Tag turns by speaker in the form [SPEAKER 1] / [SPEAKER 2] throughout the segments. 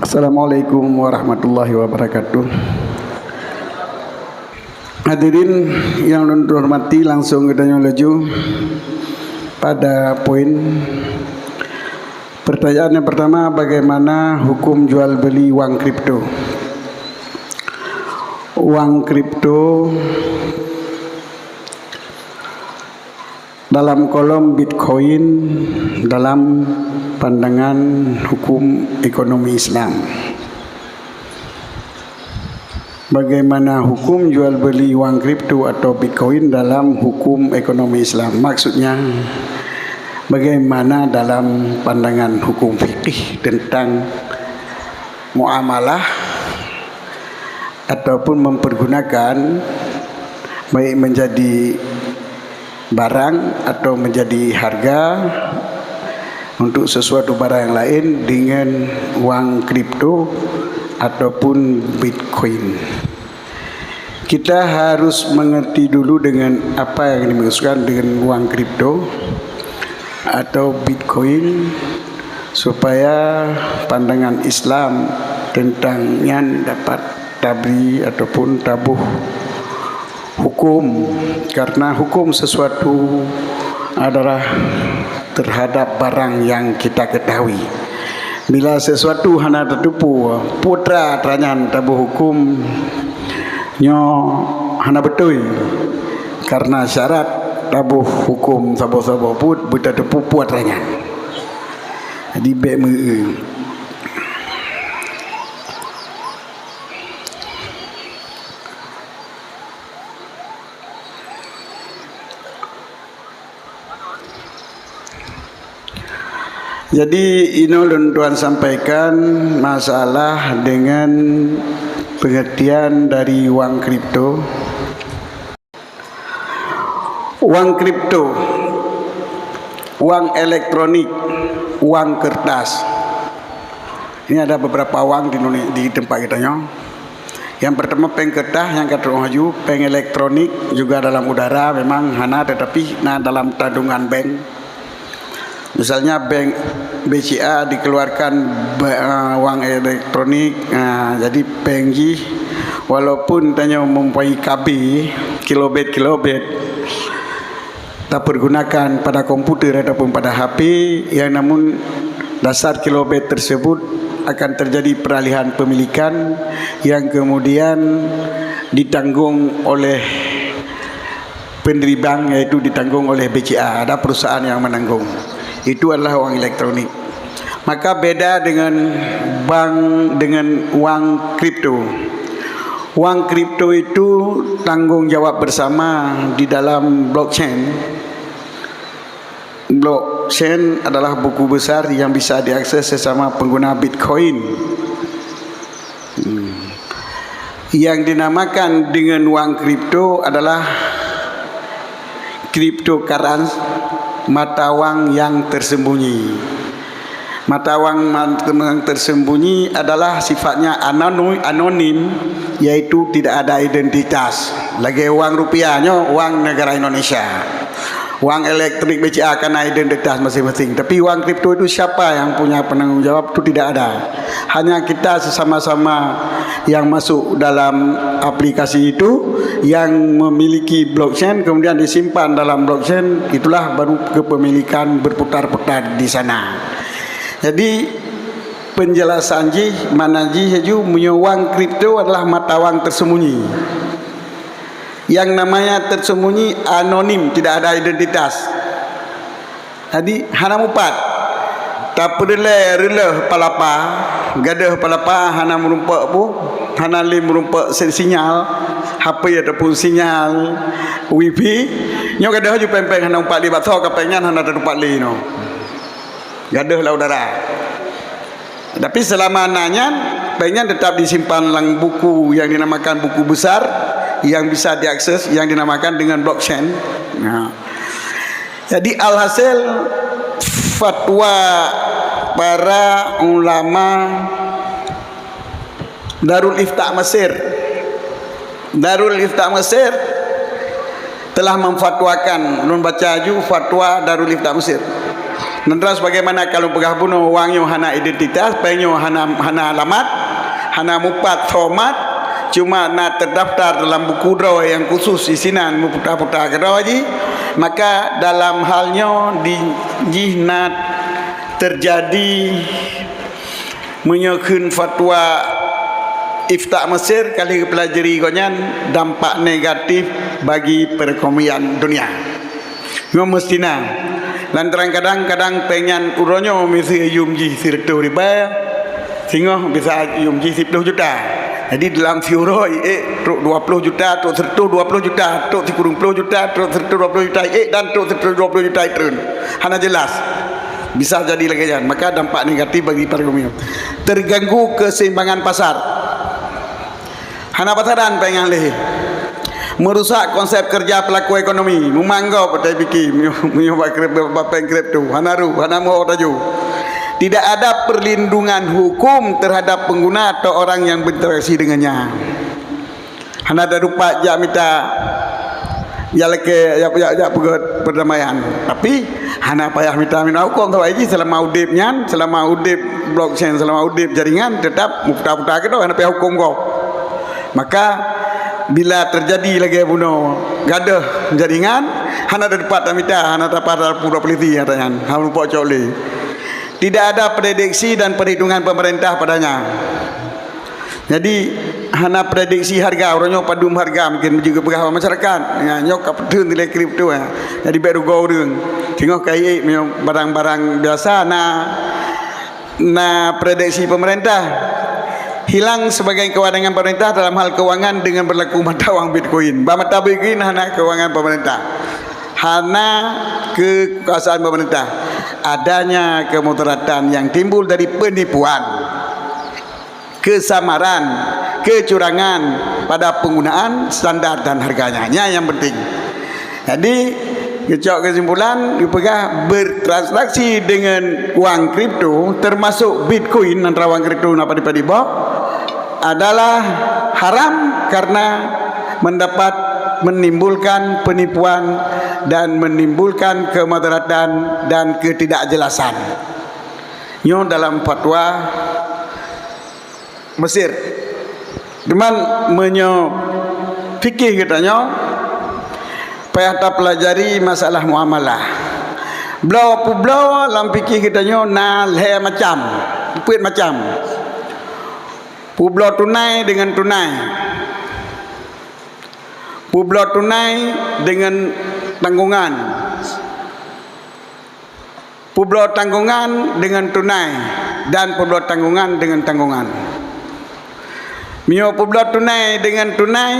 [SPEAKER 1] Assalamualaikum warahmatullahi wabarakatuh. Hadirin yang dihormati, langsung kita laju pada poin pertanyaan yang pertama, bagaimana hukum jual beli uang kripto? Uang kripto dalam kolom Bitcoin dalam pandangan hukum ekonomi Islam. Bagaimana hukum jual beli uang kripto atau Bitcoin dalam hukum ekonomi Islam? Maksudnya bagaimana dalam pandangan hukum fikih tentang muamalah ataupun mempergunakan baik menjadi barang atau menjadi harga untuk sesuatu barang yang lain dengan uang kripto ataupun Bitcoin. Kita harus mengerti dulu dengan apa yang dimaksudkan dengan uang kripto atau Bitcoin supaya pandangan Islam tentangnya dapat tabri ataupun tabuh hukum, karena hukum sesuatu adalah terhadap barang yang kita ketahui. Bila sesuatu hana tertipu putra teranyan tabuh hukum nyo hana betul, karena syarat tabuh hukum sabo-sabo put buta tepu puat teranyan. Jadi BME jadi ini Tuan sampaikan masalah dengan pengertian dari uang kripto. Uang kripto, uang elektronik, uang kertas. Ini ada beberapa uang di tempat kita nyo. Yang pertama peng kertas, yang kedua maju peng elektronik, juga dalam udara memang hana, tetapi dalam tabungan bank. Misalnya bank BCA dikeluarkan uang elektronik, jadi bank G walaupun tanya mempunyai KB kilobit tak pergunakan pada komputer ataupun pada HP, yang namun dasar kilobit tersebut akan terjadi peralihan pemilikan yang kemudian ditanggung oleh pendiri bank, yaitu ditanggung oleh BCA, ada perusahaan yang menanggung. Itu adalah uang elektronik. Maka beda dengan bank dengan uang kripto. Uang kripto itu tanggung jawab bersama di dalam blockchain. Blockchain adalah buku besar yang bisa diakses sesama pengguna Bitcoin. Yang dinamakan dengan uang kripto adalah cryptocurrency, mata wang yang tersembunyi. Mata wang yang tersembunyi adalah sifatnya anonim, yaitu tidak ada identitas. Lagi uang rupiahnya uang negara Indonesia, uang elektrik BCA akan ada identitas masing-masing. Tapi uang kripto itu siapa yang punya penanggung jawab itu tidak ada. Hanya kita sesama-sama yang masuk dalam aplikasi itu yang memiliki blockchain, kemudian disimpan dalam blockchain, itulah baru kepemilikan berputar-putar di sana. Jadi penjelasan manaji uang kripto adalah mata wang tersembunyi. Yang namanya tersembunyi anonim, tidak ada identitas. Jadi hana mupat tak rela palapa gadah palapa hana merumpak bu hana le merumpak sinyal HP ataupun sinyal wifi nyo gadah ju pempeng hana umpat li batho kapengan hana tempat li no gadah lah udara. Tapi selama nanya pengen tetap disimpan dalam buku yang dinamakan buku besar yang bisa diakses, yang dinamakan dengan blockchain. Nah, jadi alhasil fatwa para ulama Darul Ifta Mesir telah memfatwakan, nun baca ju fatwa Darul Ifta Mesir Nandras bagaimana kalau pegah bunuh wangnya hana identitas, penyo hana alamat, hana mupat format, cuma nak terdaftar dalam buku draw yang khusus isinan muputar-putar ke draw ji, maka dalam halnya di jihnat terjadi menyokun fatwa Ifta Mesir kali pelajari konyan dampak negatif bagi perekonomian dunia. Memestina lantaran kadang-kadang pengen uronyo mesti yumji sirtu riba sehingga bisa yumji 10 juta. Jadi dalam fiuroi truk 20 juta, truk sertu 20 juta, truk 30 juta, truk sertu 20 juta, dan truk sertu 20 juta itu. Hana jelas. Bisa jadi lagi kan. Maka dampak negatif bagi perekonomian. Terganggu keseimbangan pasar. Hana pasaran pengen leh. Merusak konsep kerja pelaku ekonomi, memanggau pada fikir, menyobak kripto, hanaru, hanamo taju. Tidak ada perlindungan hukum terhadap pengguna atau orang yang berinteraksi dengannya. Hana ada rupa jak minta ya leke ya pegot perdamaian. Tapi hana payah minta hukum tahu aja selama udipnya, selama udip blockchain, selama udip jaringan tetap mudah-mudah kita hana payah hukum kau. Maka bila terjadi lagi bunuh gaduh jaringan, hana dapat amita, hana dapat pura peliti katanya, hana lupa coli. Tidak ada prediksi dan perhitungan pemerintah padanya. Jadi hana prediksi harga, orangnya padum harga mungkin juga pegawai masyarakat. Nyok kapten nilai kripto ya. Jadi baru goreng. Tengok kayak barang-barang biasa na prediksi pemerintah. Hilang sebagai kewenangan pemerintah dalam hal keuangan dengan berlaku mata wang Bitcoin. Mata Bitcoin hana keuangan pemerintah, hana kekuasaan pemerintah. Adanya kemudaratan yang timbul dari penipuan, kesamaran, kecurangan pada penggunaan standar dan harganya. Ini yang penting. Jadi kesimpulan dipegah bertransaksi dengan uang kripto termasuk Bitcoin antara uang kripto apa di bawah adalah haram karena menimbulkan penipuan dan menimbulkan kemudaratan dan ketidakjelasan. Nyo dalam fatwa Mesir. Cuman fikih katanya payah tak pelajari masalah muamalah. Blau dalam fikih katanya nalhe macam, puit macam. Publo tunai dengan tunai, publo tunai dengan tanggungan, publo tanggungan dengan tunai, dan publo tanggungan dengan tanggungan. Mio publo tunai dengan tunai,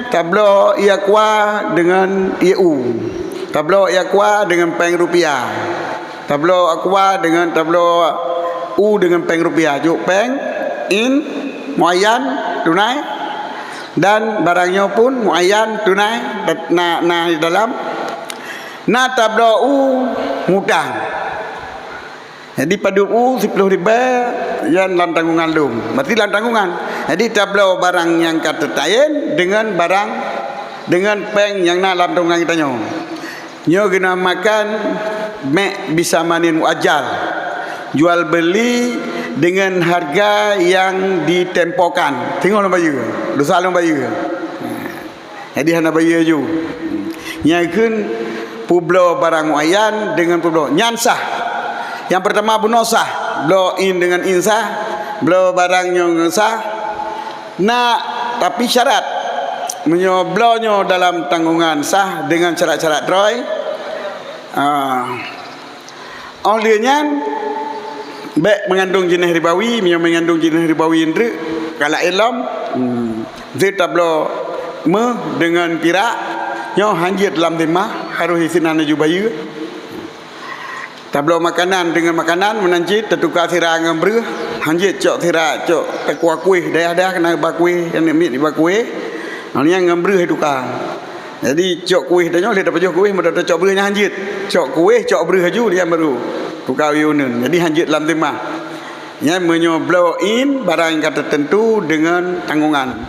[SPEAKER 1] tablo iakwa dengan IU, tablo iakwa dengan peng rupiah, tablo akwa dengan tablo U dengan peng rupiah, juk peng in muayyan tunai dan barangnya pun muayyan tunai di dalam tablo U mudang. Jadi pada U 10 riba yang dalam tanggungan lum, berarti dalam tanggungan. Jadi tablo barang yang kata tayen dengan barang dengan peng yang dalam tanggungan kita nyo. Nyo guna makan mek bisa manin ajal. Jual beli dengan harga yang ditempokan. Tengok orang bayu, dosa orang bayu. Jadi hana bayu ju. Nyakun publo barang muayyan dengan publo nyansah. Yang pertama bunosah, blow in dengan insah, blow barang yang sah. Tapi syarat menyoblonyo dalam tanggungan sah dengan syarat-syarat droy. Olehnya baik mengandung jenis ribawi, mengandung jenis ribawi indri kalau ilam tablo dengan kira nyo hanjit dalam timah harus isinan jubayu. Tablo makanan dengan makanan menanjit tertukar sirah ngambreh hanjit cok sirah cok tekwa kuih dah kena bakui yang ni di bakui yang ngambreh tukar. Jadi cok kuih dah nyo dia dapat kuih mudah cok brehnya hanjit cok kuih cok breh haju dia baru tukar yunen. Jadi hanjit dalam timah nya menyoblo in barang yang tertentu dengan tanggungan.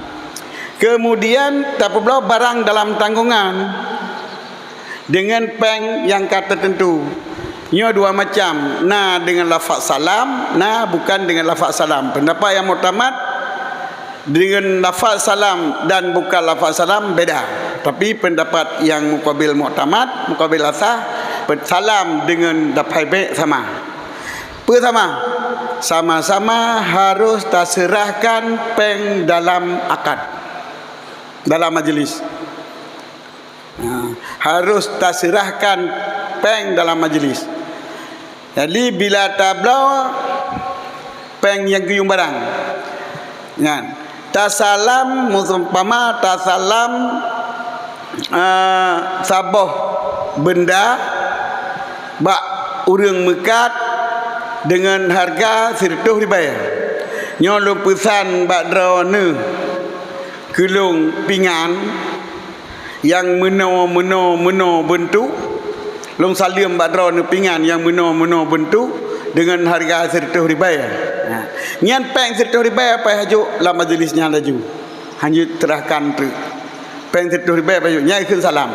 [SPEAKER 1] Kemudian tapoblo barang dalam tanggungan dengan peng yang tertentu. Nyo dua macam, na dengan lafaz salam, na bukan dengan lafaz salam. Pendapat yang muktamad dengan lafaz salam dan bukan lafaz salam beda. Tapi pendapat yang muqabil muktamad, muqabil asah, salam dengan lafaz baik sama. Pertama, sama-sama harus terserahkan peng dalam akad, dalam majlis. Harus terserahkan peng dalam majlis. Jadi bila tablau peng yang guyung barang, kan? Tasalam musumpama tasalam saboh benda bak urang mekat dengan harga 100 dibayar. Nyo pesan bak drone kelung pingan yang meno bentuk, long salim bak drone pingan yang meno bentuk dengan harga 100 dibayar. Nyan peng 100 dibayar pai hajuk la majlisnya laju. Hanya terahkan tu. Peng 100 dibayar pai nyai ke salam.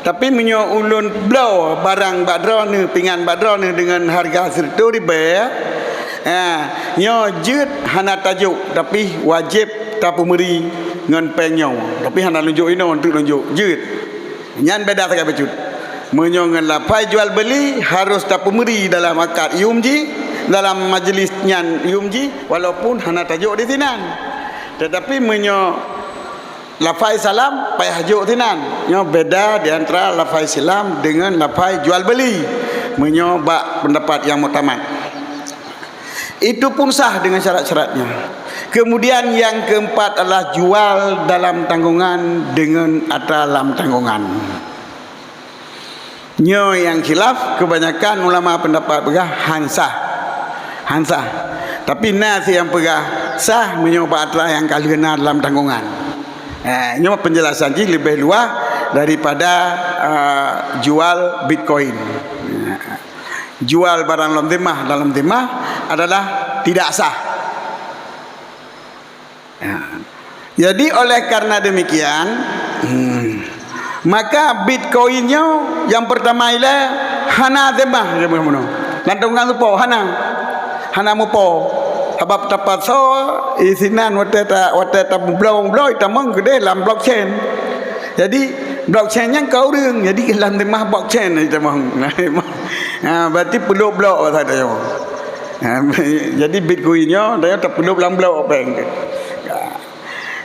[SPEAKER 1] Tapi menyo ulun blow barang bak drone pingan bak drone dengan harga 100 dibayar. Nyo jut hana tajuk tapi wajib tapu meri ngan peng nyo. Tapi hana lunjuk ino untuk lunjuk jut. Nyan beda sangat becut. Menyo ngan lapai jual beli harus tapu meri dalam akad yumji, dalam majlis nyan yumji walaupun hana tajuk di sinan. Tetapi menyo lafai salam payah hajuk sinan. Nyo beda di antara lafai salam dengan lafai jual beli. Menyo bak pendapat yang muktamad. Itu pun sah dengan syarat-syaratnya. Kemudian yang keempat adalah jual dalam tanggungan dengan dalam tanggungan. Nyo yang khilaf kebanyakan ulama pendapat pegah hansah. Tapi nas yang pegah sah menyoba atra yang kali kena dalam tanggungan. Nyo penjelasan ji lebih luas daripada jual Bitcoin. Jual barang dalam timah adalah tidak sah. Jadi oleh karena demikian, maka Bitcoinnya yang pertama ialah hana timah dia bermono. Lantungan lupa hana mupo. Sebab dapat so isinan wateta blow itamong gede dalam blockchain. Jadi blockchainnya kau ring. Jadi dalam timah blockchain itamong. Berarti perlu blok saja. Jadi Bitcoinnya dia tak perlu dalam blok apa yang.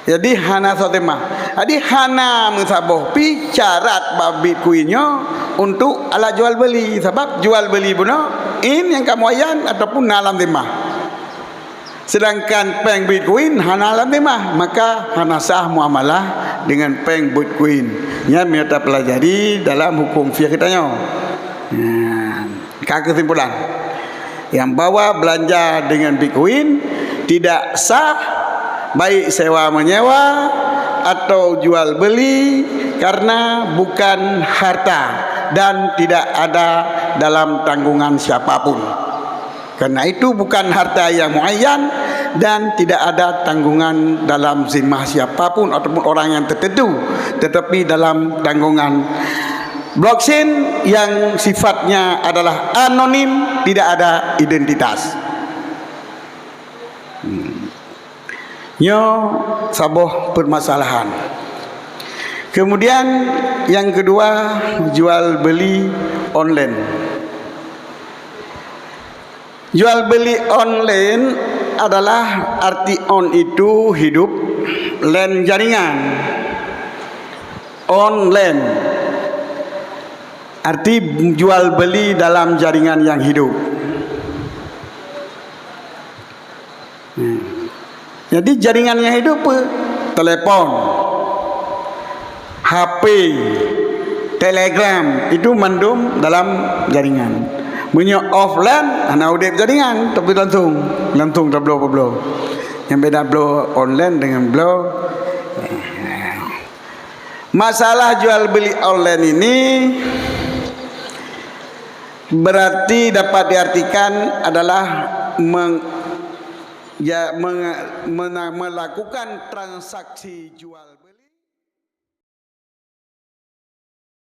[SPEAKER 1] Jadi hana sotemah. Jadi hana musaboh pi syarat Bitcoinnya untuk ala jual beli. Sebab jual beli puno in yang kamu ayan ataupun dalam timah. Sedangkan peng Bitcoin hana dalam timah, maka hana sah muamalah dengan peng Bitcoin. Nya kita pelajari dalam hukum fiqh kita nyo. Kesimpulan yang bawa belanja dengan Bitcoin tidak sah, baik sewa menyewa atau jual beli, karena bukan harta dan tidak ada dalam tanggungan siapapun. Karena itu bukan harta yang muayyan dan tidak ada tanggungan dalam zimmah siapapun ataupun orang yang tertentu, tetapi dalam tanggungan blockchain yang sifatnya adalah anonim, tidak ada identitas. Nyo saboh permasalahan. Kemudian yang kedua, jual beli online. Jual beli online adalah arti on itu hidup, len jaringan. Online arti jual beli dalam jaringan yang hidup. Jadi jaringan yang hidup telepon, HP, Telegram itu mandum dalam jaringan. Menyo offline ana udip jaringan tapi langsung tak blow. Yang beda blow online dengan blow. Masalah jual beli online ini berarti dapat diartikan adalah melakukan transaksi jual beli.